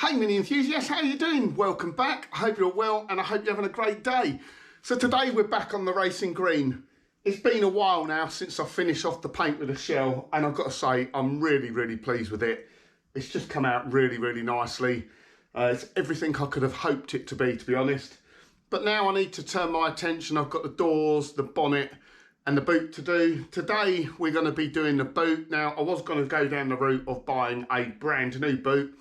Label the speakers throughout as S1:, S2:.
S1: Hey Mini enthusiasts, how are you doing? Welcome back. I hope you're well and I hope you're having a great day. So today we're back on the Racing Green. It's been a while now since I finished off the paint with a shell, and I've got to say I'm really pleased with it. It's just come out really nicely. It's everything I could have hoped it to be honest. But now I need to turn my attention. I've got the doors, the bonnet and the boot to do. Today we're going to be doing the boot. Now I was going to go down the route of buying a brand new boot,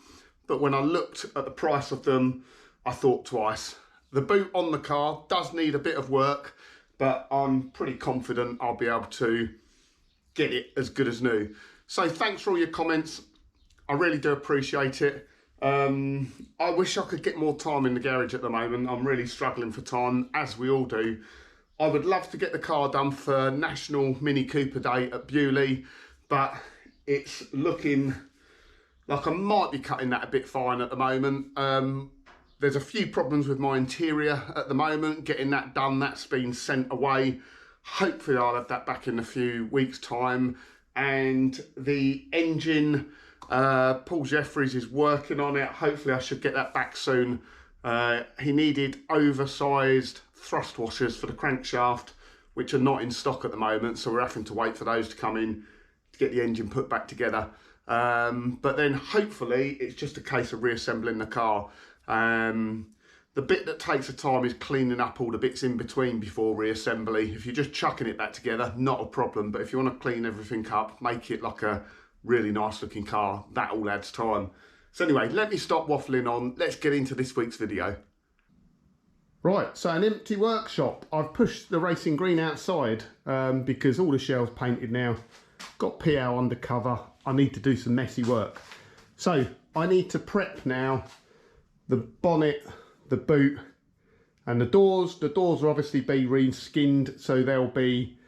S1: but when I looked at the price of them, I thought twice. The boot on the car does need a bit of work, but I'm pretty confident I'll be able to get it as good as new. So thanks for all your comments. I really do appreciate it. I wish I could get more time in the garage at the moment. I'm really struggling for time, as we all do. I would love to get the car done for National Mini Cooper Day at Bewley, but it's looking like I might be cutting that a bit fine at the moment. There's a few problems with my interior at the moment. Getting that done, that's been sent away. Hopefully I'll have that back in a few weeks' time. And the engine, Paul Jeffries is working on it. Hopefully I should get that back soon. He needed oversized thrust washers for the crankshaft, which are not in stock at the moment. So we're having to wait for those to come in to get the engine put back together. But then hopefully it's just a case of reassembling the car. The bit that takes the time is cleaning up all the bits in between before reassembly. If you're just chucking it back together, not a problem. But if you want to clean everything up, make it like a really nice looking car, that all adds time. So anyway, let me stop waffling on. Let's get into this week's video. Right, so an empty workshop. I've pushed the Racing Green outside because all the shells painted now. Got PL undercover. I need to do some messy work. So I need to prep now the bonnet, the boot and the doors. The doors will obviously be re-skinned, so there'll be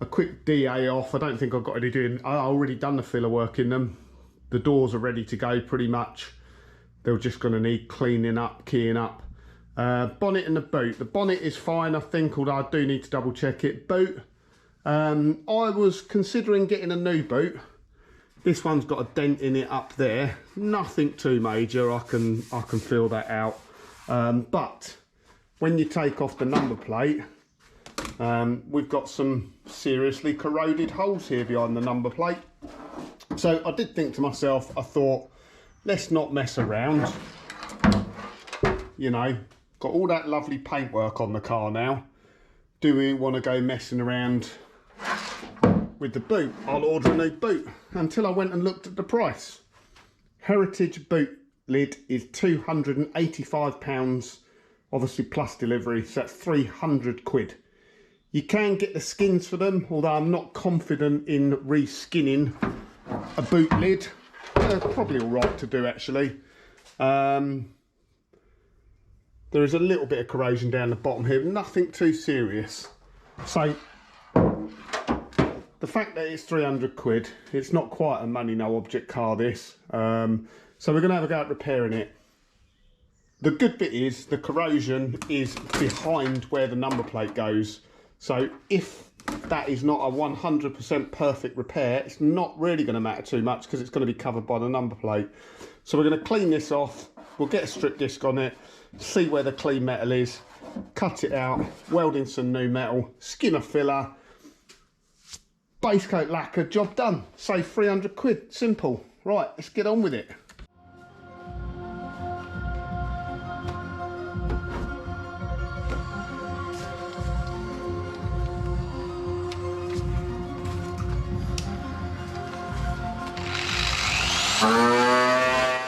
S1: a quick DA off. I don't think I've got any doing. I already done the filler work in them. The doors are ready to go pretty much. They're just going to need cleaning up, keying up. Bonnet and the boot. The bonnet is fine, I think, although I do need to double check it. Boot. I was considering getting a new boot. This one's got a dent in it up there. Nothing too major. I can feel that out. But when you take off the number plate, we've got some seriously corroded holes here behind the number plate. So I did think to myself, I thought, let's not mess around. You know, got all that lovely paintwork on the car now. Do we want to go messing around with the boot? I'll order a new boot. Until I went and looked at the price. Heritage boot lid is £285, obviously plus delivery, so that's 300 quid. You can get the skins for them, although I'm not confident in re-skinning a boot lid. They're probably all right to do actually. There is a little bit of corrosion down the bottom here, nothing too serious. So the fact that it's 300 quid, it's not quite a money no object car this. So we're going to have a go at repairing it. The good bit is the corrosion is behind where the number plate goes. So if that is not a 100% perfect repair, it's not really going to matter too much because it's going to be covered by the number plate. So we're going to clean this off. We'll get a strip disc on it, see where the clean metal is, cut it out, weld in some new metal, skin a filler, base coat lacquer, job done. Save 300 quid, simple. Right, let's get on with it.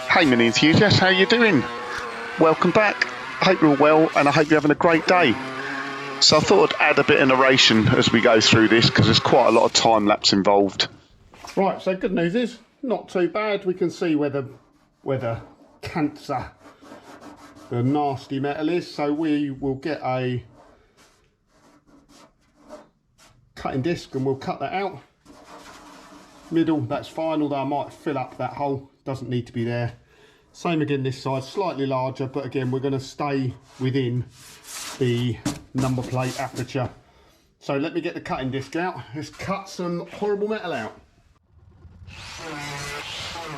S1: Hey Mini enthusiasts, how you doing? Welcome back. I hope you're well and I hope you're having a great day. So I thought I'd add a bit of narration as we go through this because there's quite a lot of time lapse involved. Right, so good news is, not too bad. We can see where the cancer, the nasty metal is. So we will get a cutting disc and we'll cut that out. Middle, that's fine, although I might fill up that hole. Doesn't need to be there. Same again this side, slightly larger, but again we're going to stay within the number plate aperture. So let me get the cutting disc out. Let's cut some horrible metal out.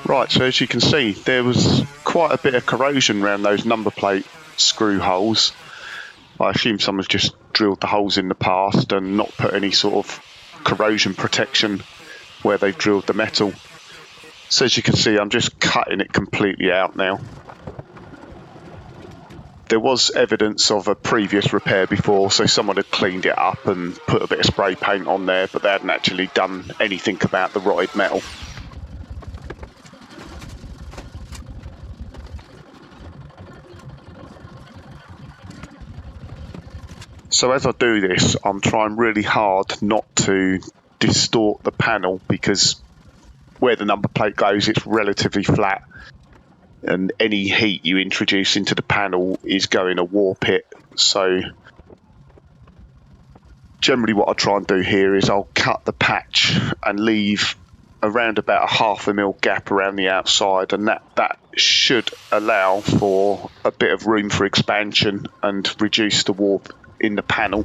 S2: Right, so as you can see, there was quite a bit of corrosion around those number plate screw holes. I assume someone's just drilled the holes in the past and not put any sort of corrosion protection where they've drilled the metal. So as you can see, I'm just cutting it completely out now. There was evidence of a previous repair before, so someone had cleaned it up and put a bit of spray paint on there, but they hadn't actually done anything about the rotted metal. So as I do this, I'm trying really hard not to distort the panel, because where the number plate goes, it's relatively flat, and any heat you introduce into the panel is going to warp it. So generally what I try and do here is I'll cut the patch and leave around about a 0.5 mm gap around the outside, and that should allow for a bit of room for expansion and reduce the warp in the panel.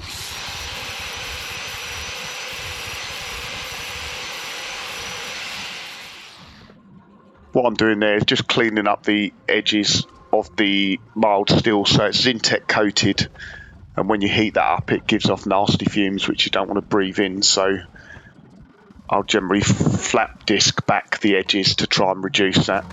S2: What I'm doing there is just cleaning up the edges of the mild steel so it's Zintek coated, and when you heat that up it gives off nasty fumes which you don't want to breathe in, so I'll generally flap disc back the edges to try and reduce that.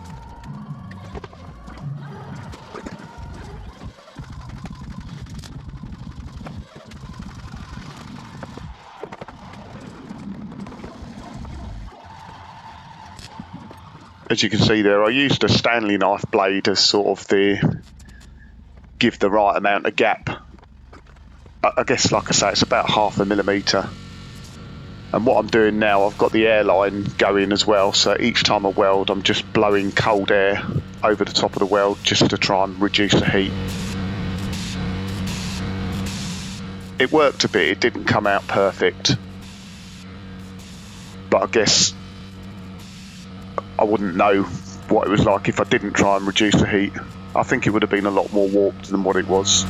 S2: As you can see there, I used a Stanley knife blade as sort of give the right amount of gap. I guess, like I say, it's about 0.5 mm. And what I'm doing now, I've got the airline going as well, so each time I weld, I'm just blowing cold air over the top of the weld just to try and reduce the heat. It worked a bit, it didn't come out perfect, but I guess I wouldn't know what it was like if I didn't try and reduce the heat. I think it would have been a lot more warped than what it was.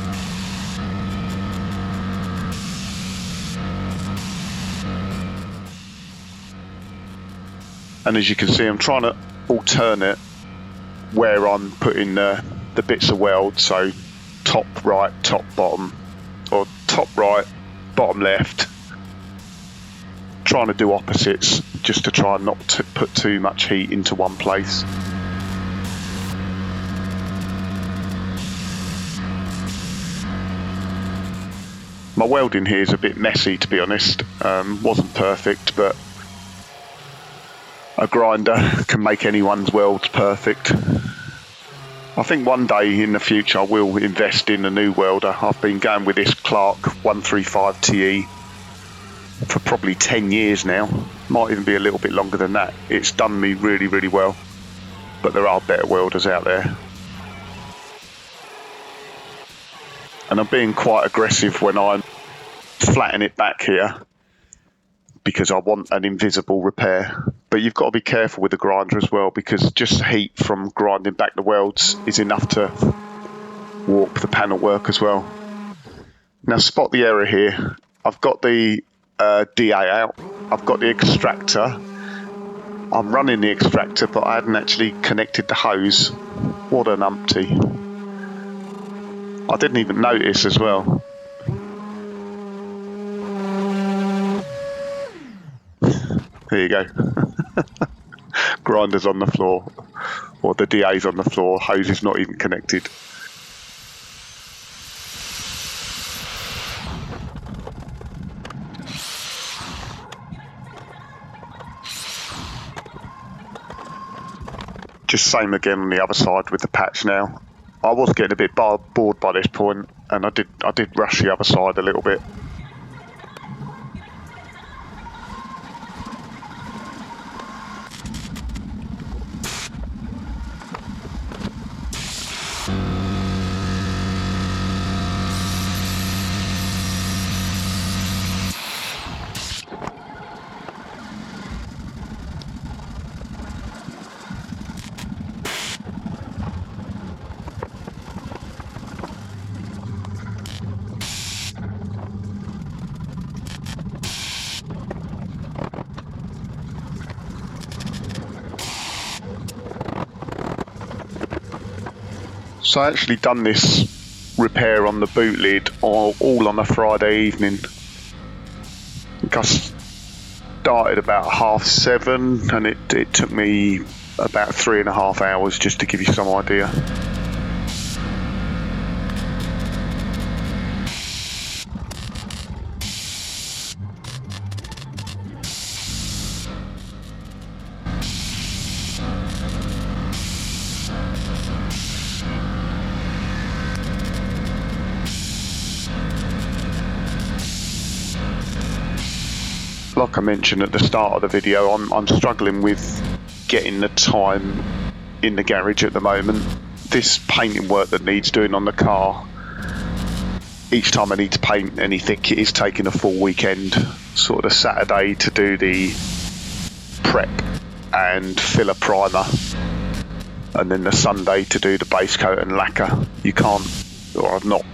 S2: And as you can see, I'm trying to alternate where I'm putting the bits of weld, so top right, top bottom, or top right, bottom left. Trying to do opposites just to try and not to put too much heat into one place. My welding here is a bit messy, to be honest. Wasn't perfect, but a grinder can make anyone's welds perfect. I think one day in the future I will invest in a new welder. I've been going with this Clark 135 TE for probably 10 years now. Might even be a little bit longer than that. It's done me really, really well, but there are better welders out there. And I'm being quite aggressive when I'm flattening it back here because I want an invisible repair. But you've got to be careful with the grinder as well, because just heat from grinding back the welds is enough to warp the panel work as well. Now spot the error here. I've got the DA out, I've got the extractor, I'm running the extractor, but I hadn't actually connected the hose. What an umpty. I didn't even notice as well. There you go. Grinder's on the floor, or the DA's on the floor, hose is not even connected. Just same again on the other side with the patch now. I was getting a bit bored by this point, and I did rush the other side a little bit. So I actually done this repair on the boot lid all on a Friday evening. I started about 7:30 and it took me about 3.5 hours, just to give you some idea. Like I mentioned at the start of the video, I'm struggling with getting the time in the garage at the moment. This painting work that needs doing on the car, each time I need to paint anything, it is taking a full weekend. Sort of the Saturday to do the prep and fill a primer, and then the Sunday to do the base coat and lacquer. You can't, or I've not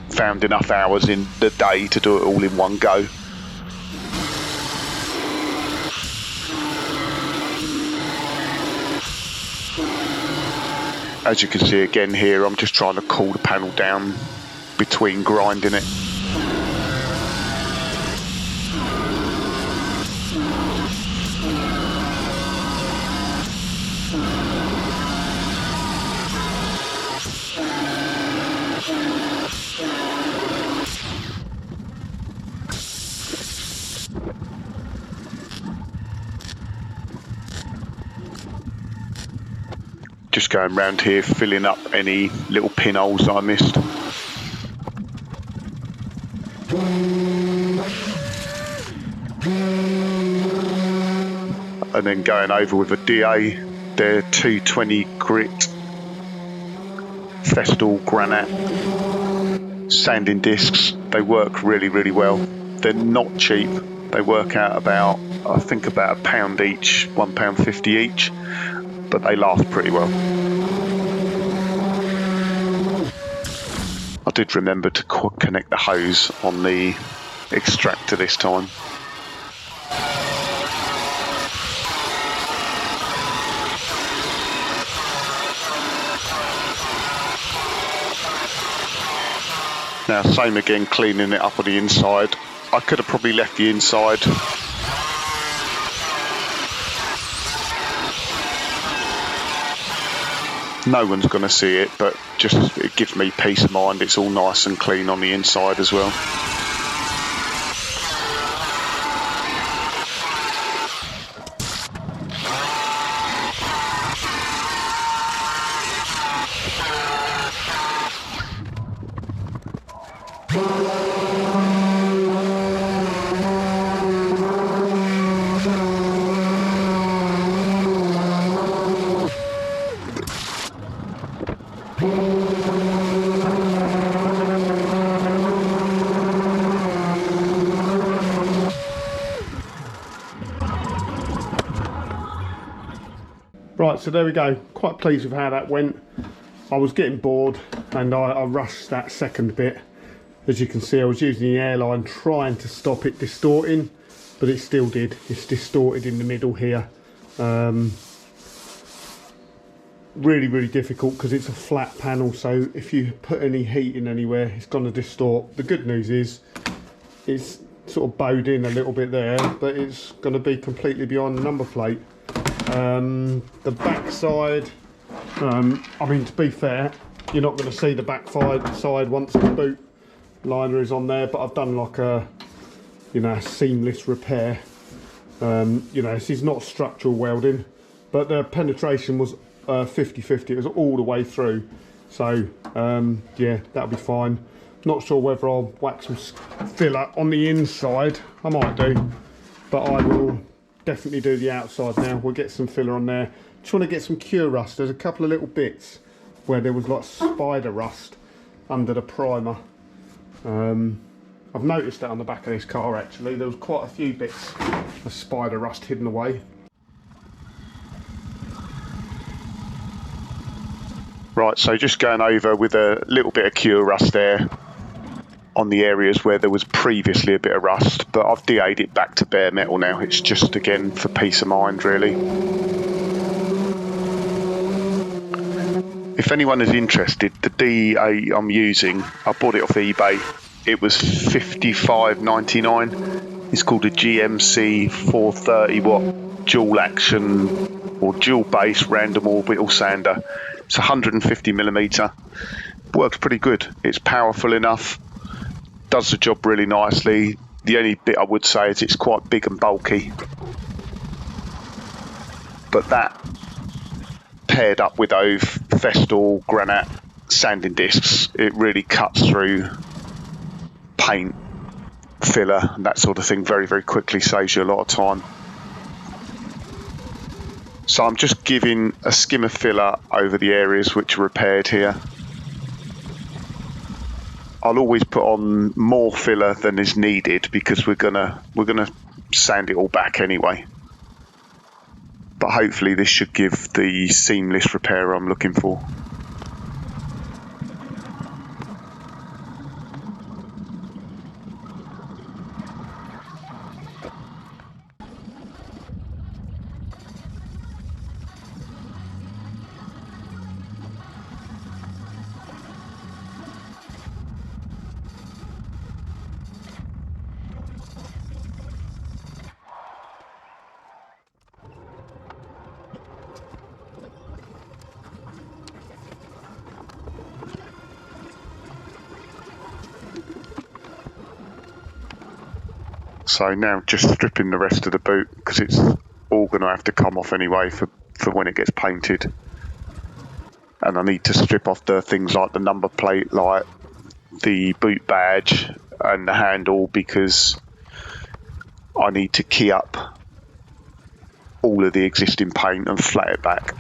S2: found enough hours in the day to do it all in one go. As you can see again here, I'm just trying to cool the panel down between grinding it. Just going around here filling up any little pinholes that I missed. And then going over with a DA, they're 220 grit Festal granite sanding discs. They work really, really well. They're not cheap. They work out about, I think about £1 each, £1.50 each. But they last pretty well. I did remember to connect the hose on the extractor this time. Now same again, cleaning it up on the inside. I could have probably left the inside no one's going to see it, but just it gives me peace of mind. It's all nice and clean on the inside as well.
S1: Right, so there we go. Quite pleased with how that went. I was getting bored and I rushed that second bit. As you can see, I was using the airline trying to stop it distorting, but it still did. It's distorted in the middle here. Really, really difficult because it's a flat panel, so if you put any heat in anywhere, it's going to distort. The good news is it's sort of bowed in a little bit there, but it's going to be completely behind the number plate. The back side, I mean, to be fair, you're not going to see the back side once the boot liner is on there, but I've done like a, you know, seamless repair. You know, this is not structural welding, but the penetration was 50-50. It was all the way through, so yeah, that'll be fine. Not sure whether I'll wax some filler on the inside. I might do, but I will definitely do the outside now. We'll get some filler on there. Just want to get some cure rust. There's a couple of little bits where there was like spider rust under the primer. I've noticed that on the back of this car actually. There was quite a few bits of spider rust hidden away.
S2: Right, so just going over with a little bit of cure rust there on the areas where there was previously a bit of rust, but I've DA'd it back to bare metal now. It's just again for peace of mind really. If if anyone is interested, the DA I'm using, I bought it off eBay. It was $55.99. It's called a GMC 430 watt dual action or dual base random orbital sander. It's 150 millimeter. Works pretty good. It's powerful enough. Does the job really nicely. The only bit I would say is it's quite big and bulky. But that paired up with those Festool granite sanding discs, it really cuts through paint, filler, and that sort of thing very, very quickly, saves you a lot of time. So I'm just giving a skim of filler over the areas which are repaired here. I'll always put on more filler than is needed because we're gonna sand it all back anyway. But hopefully this should give the seamless repair I'm looking for. So now just stripping the rest of the boot because it's all going to have to come off anyway for when it gets painted. And I need to strip off the things like the number plate light, the boot badge and the handle because I need to key up all of the existing paint and flat it back.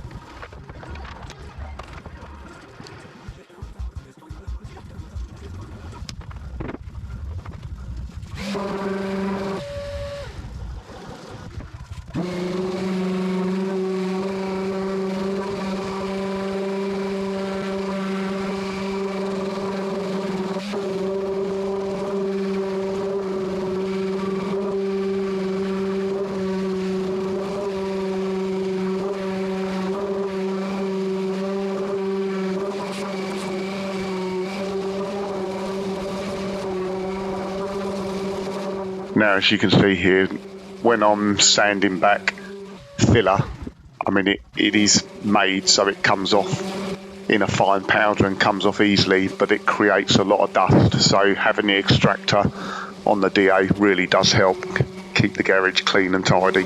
S2: Now, as you can see here, when I'm sanding back filler, I mean it is made so it comes off in a fine powder and comes off easily, but it creates a lot of dust. So having the extractor on the DA really does help keep the garage clean and tidy.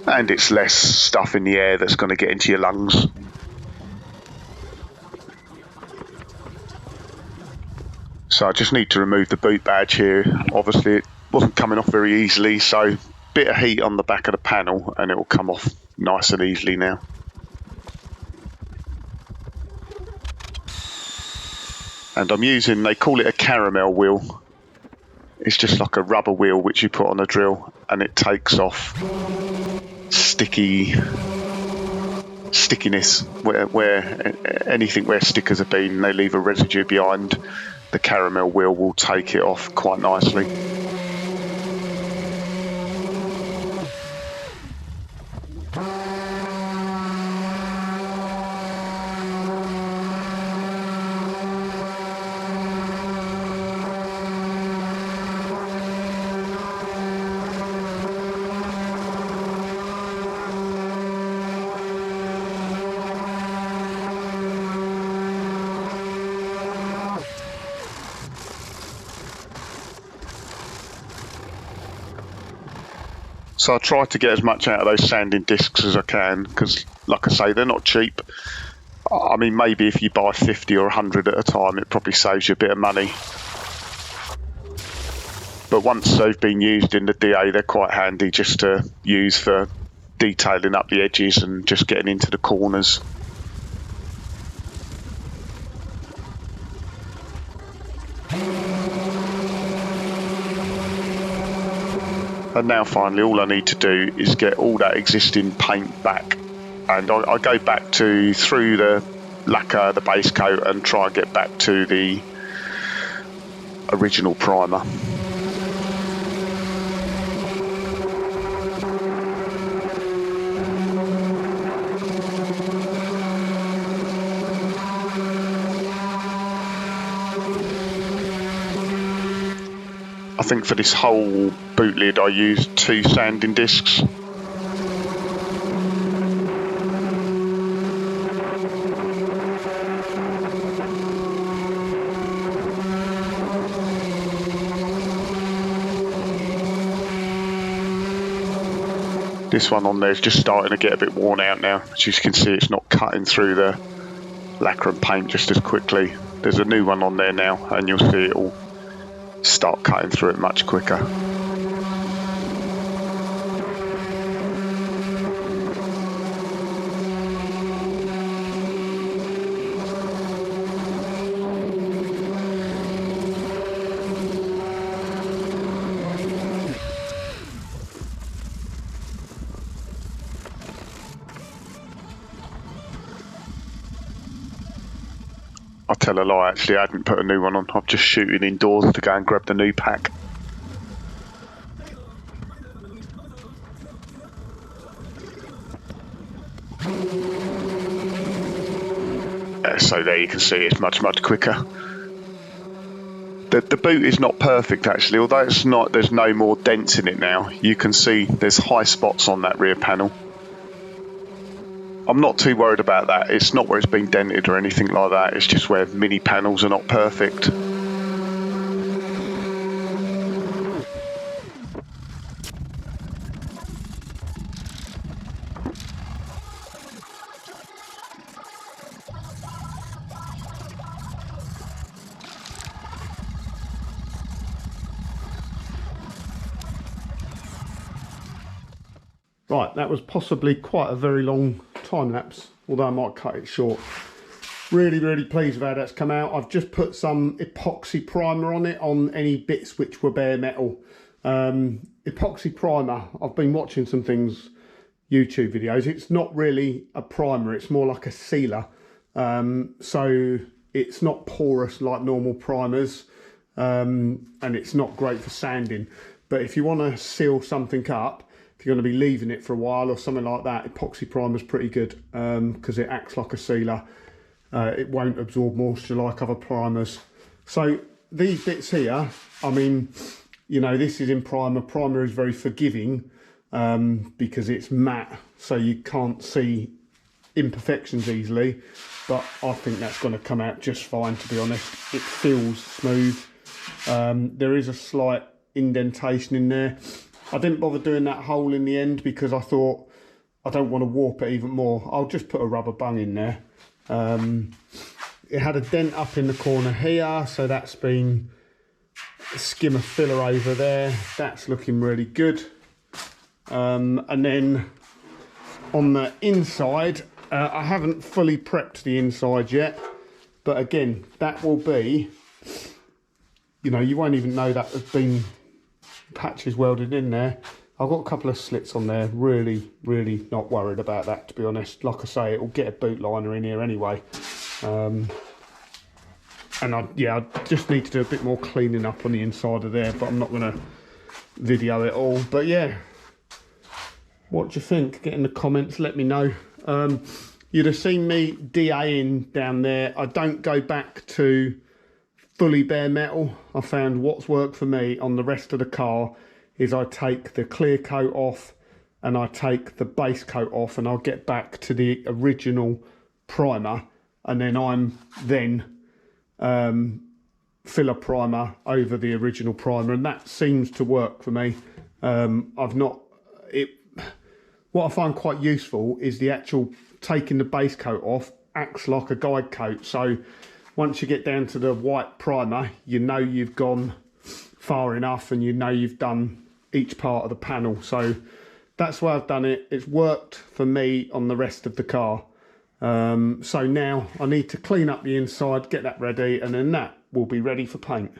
S2: And it's less stuff in the air that's going to get into your lungs. So I just need to remove the boot badge here. Obviously it wasn't coming off very easily, so bit of heat on the back of the panel and it will come off nice and easily now. And I'm using, they call it a caramel wheel. It's just like a rubber wheel which you put on a drill and it takes off stickiness where anything where stickers have been, they leave a residue behind. The caramel wheel will take it off quite nicely. So I try to get as much out of those sanding discs as I can because, like I say, they're not cheap. I mean, maybe if you buy 50 or 100 at a time, it probably saves you a bit of money. But once they've been used in the DA, they're quite handy just to use for detailing up the edges and just getting into the corners. And now finally all I need to do is get all that existing paint back, and I go back to through the lacquer, the base coat, and try and get back to the original primer. I think for this whole boot lid I used 2 sanding discs. This one on there is just starting to get a bit worn out now. As you can see, it's not cutting through the lacquer and paint just as quickly. There's a new one on there now, and you'll see it will start cutting through it much quicker. I tell a lie, actually, I hadn't put a new one on. I'm just shooting indoors to go and grab the new pack. So there you can see it's much quicker. The boot is not perfect actually, although it's not. There's no more dents in it now. You can see there's high spots on that rear panel. I'm not too worried about that. It's not where it's been dented or anything like that. It's just where mini panels are not perfect.
S1: Right, that was possibly quite a very long time lapse, although I might cut it short. Really pleased with how that's come out. I've just put some epoxy primer on it on any bits which were bare metal. Epoxy primer, I've been watching some things, YouTube videos. It's not really a primer, it's more like a sealer. So it's not porous like normal primers, and it's not great for sanding. But if you want to seal something up, if you're going to be leaving it for a while or something like that, epoxy primer is pretty good because it acts like a sealer. It won't absorb moisture like other primers. So these bits here, I mean, you know, this is in primer. Primer is very forgiving because it's matte, so you can't see imperfections easily. But I think that's going to come out just fine, to be honest. It feels smooth. There is a slight indentation in there. I didn't bother doing that hole in the end because I thought I don't want to warp it even more. I'll just put a rubber bung in there. It had a dent up in the corner here, so that's been skimmer filler over there. That's looking really good. And then on the inside, I haven't fully prepped the inside yet, but again, that will be, you know, you won't even know that there's been patches welded in there. I've got a couple of slits on there. Really not worried about that, to be honest. Like I say, it will get a boot liner in here anyway. And I just need to do a bit more cleaning up on the inside of there, but I'm not going to video it all. But yeah, what do you think? Get in the comments, let me know. You'd have seen me DAing down there. I don't go back to fully bare metal. I found what's worked for me on the rest of the car is I take the clear coat off and I take the base coat off, and I'll get back to the original primer, and then I'm filler primer over the original primer, and that seems to work for me. What I find quite useful is the actual taking the base coat off acts like a guide coat. So once you get down to the white primer, you know you've gone far enough and you know you've done each part of the panel. So that's why I've done it. It's worked for me on the rest of the car. So now I need to clean up the inside, get that ready, and then that will be ready for paint.